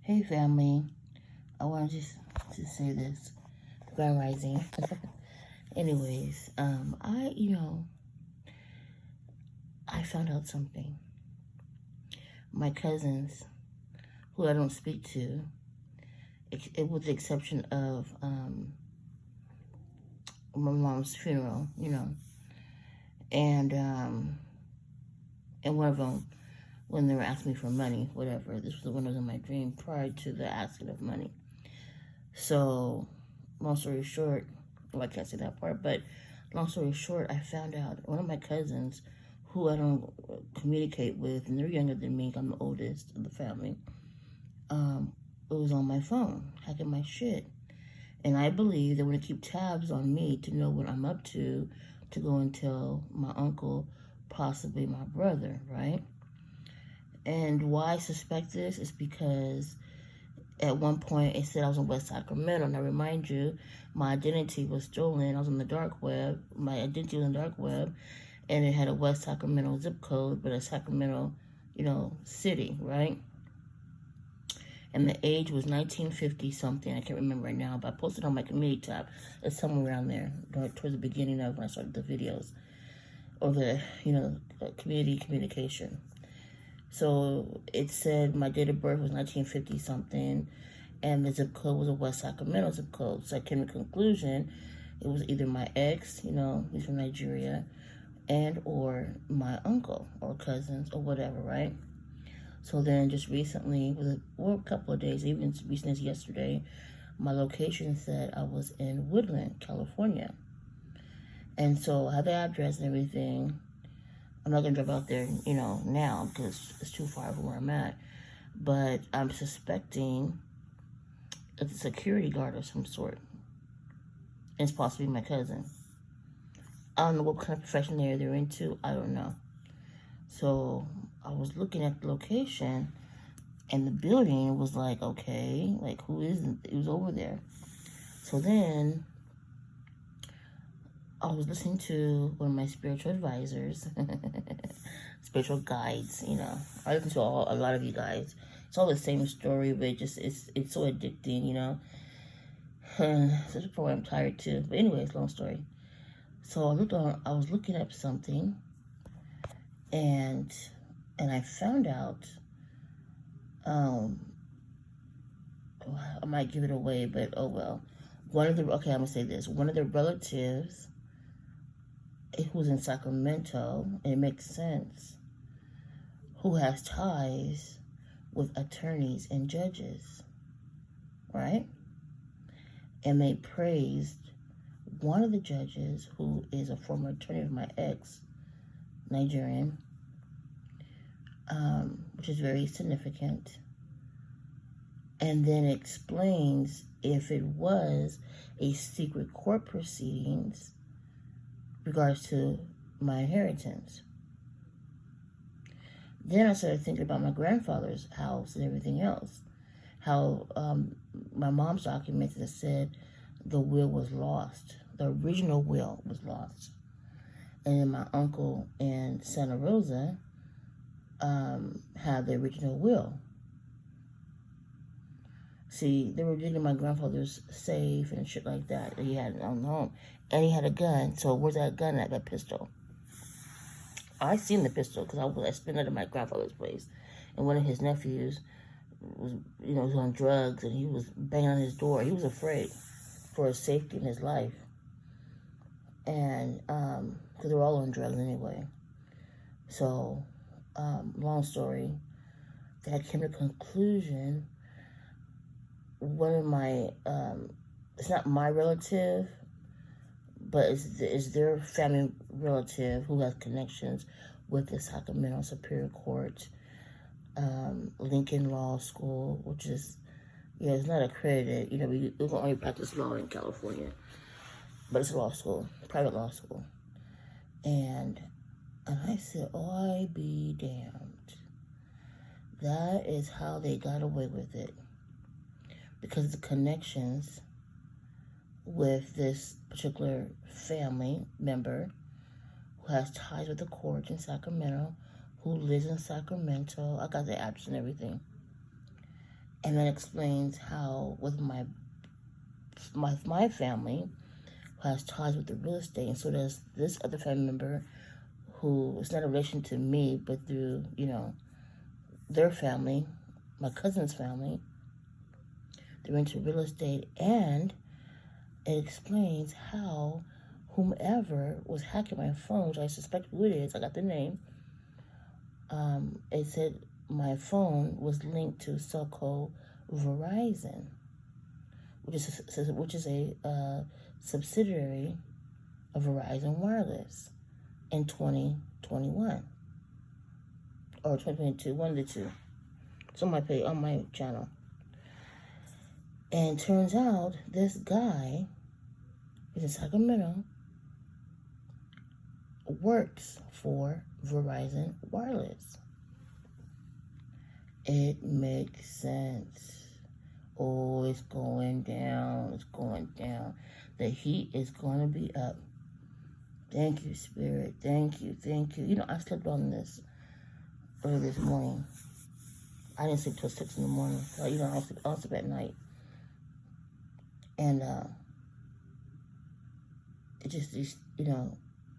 Hey family, I want to just say this. Grand Rising. Anyways, I found out something. My cousins, who I don't speak to, with the exception of my mom's funeral, and one of them, when they were asking me for money, whatever. This was the one that was in my dream prior to the asking of money. So, long story short, well, I can't say that part, but long story short, I found out one of my cousins, who I don't communicate with, and they're younger than me, I'm the oldest of the family, it was on my phone, hacking my shit. And I believe they want to keep tabs on me to know what I'm up to go and tell my uncle, possibly my brother, right? And why I suspect this is because at one point it said I was in West Sacramento, and I remind you, my identity was stolen. I was on the dark web. My identity was on the dark web, and it had a West Sacramento zip code, but a Sacramento, city, right? And the age was 1950 something. I can't remember right now, but I posted on my community tab. It's somewhere around there, towards the beginning of when I started the videos, or the, community communication. So it said my date of birth was 1950 something, and the zip code was a West Sacramento zip code. So I came to the conclusion it was either my ex, he's from Nigeria, and or my uncle or cousins or whatever, right? So then just recently, or a couple of days, even as recent as yesterday, my location said I was in Woodland, California. And so I have the address and everything. I'm not going to drive out there, now because it's too far from where I'm at. But I'm suspecting it's a security guard of some sort. It's possibly my cousin. I don't know what kind of profession they're into. I don't know. So I was looking at the location, and the building was like, okay, like who's over there? So then I was listening to one of my spiritual advisors, spiritual guides, I listen to a lot of you guys. It's all the same story, but it's so addicting, So that's probably I'm tired too. But anyways, long story. So I was looking up something, and I found out, I might give it away, but oh well. I'm gonna say this. One of the relatives who's in Sacramento, and it makes sense, who has ties with attorneys and judges, right? And they praised one of the judges, who is a former attorney of my ex, Nigerian, which is very significant. And then explains if it was a secret court proceedings regards to my inheritance. Then I started thinking about my grandfather's house and everything else. How my mom's documents that said the will was lost. The original will was lost. And then my uncle in Santa Rosa had the original will. See, they were digging my grandfather's safe and shit like that he had on the home. And he had a gun. So where's that gun at, that pistol? I seen the pistol because I spent it at my grandfather's place. And one of his nephews was on drugs, and he was banging on his door. He was afraid for his safety and his life. And, because they were all on drugs anyway. So, long story, that came to the conclusion, one of my, it's not my relative, but it's their family relative who has connections with the Sacramento Superior Court, Lincoln Law School, which is, it's not accredited. We can only practice law in California, but it's a law school, private law school. And I said, oh, I be damned. That is how they got away with it. Because the connections with this particular family member who has ties with the court in Sacramento, who lives in Sacramento. I got the address and everything. And that explains how with my family who has ties with the real estate, and so does this other family member who is not a relation to me, but through, their family, my cousin's family. They're into real estate, and it explains how whomever was hacking my phone, which I suspect who it is, I got the name, it said my phone was linked to so-called Verizon, which is a subsidiary of Verizon Wireless in 2021 or 2022, one of the two. It's on my page, on my channel. And turns out this guy is in Sacramento, works for Verizon Wireless. It makes sense. Oh, it's going down. It's going down. The heat is going to be up. Thank you, Spirit. Thank you. Thank you. I slept on this early this morning. I didn't sleep till 6 in the morning. So, I'll sleep at night. And it just,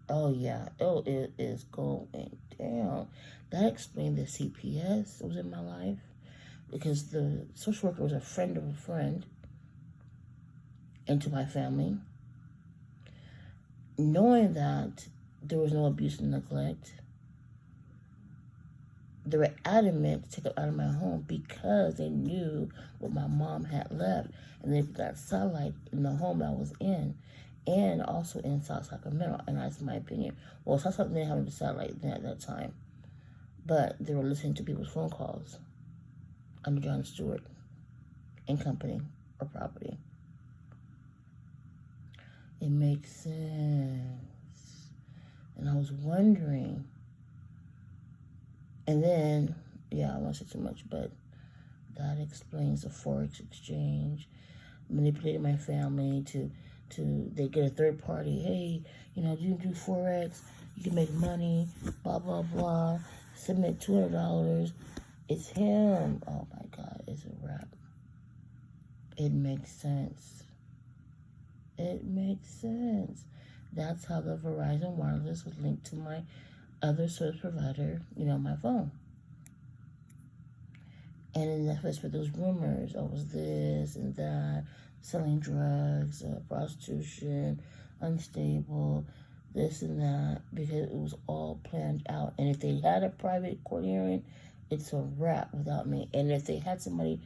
oh yeah, it is going down. That explained the CPS that was in my life, because the social worker was a friend of a friend into my family. Knowing that there was no abuse and neglect, they were adamant to take it out of my home because they knew what my mom had left, and they got satellite in the home I was in, and also in South Sacramento. And that's my opinion. Well, South Sacramento didn't have a satellite then at that time, but they were listening to people's phone calls under John Stewart and company or property. It makes sense. And I was wondering. And then, I won't say too much, but that explains the Forex exchange. Manipulated my family to they get a third party. Hey, you do Forex, you can make money, blah, blah, blah. Submit $200. It's him. Oh my God, it's a wrap. It makes sense. It makes sense. That's how the Verizon Wireless was linked to my other service provider, my phone. And that's for those rumors. I was this and that, selling drugs, prostitution, unstable, this and that, because it was all planned out. And if they had a private court hearing, it's a wrap without me. And if they had somebody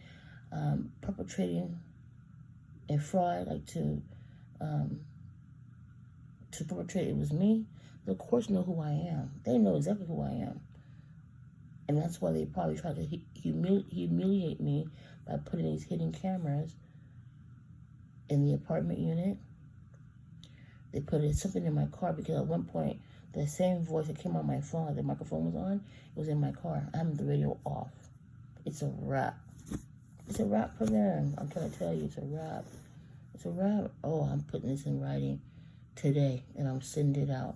perpetrating a fraud, like to perpetrate, it was me, the courts know who I am. They know exactly who I am. And that's why they probably tried to humiliate me by putting these hidden cameras in the apartment unit. They put something in my car because at one point, the same voice that came on my phone, like the microphone was on, it was in my car. I have the radio off. It's a wrap. It's a wrap for them. I'm trying to tell you, it's a wrap. It's a wrap. Oh, I'm putting this in writing today, and I'm sending it out.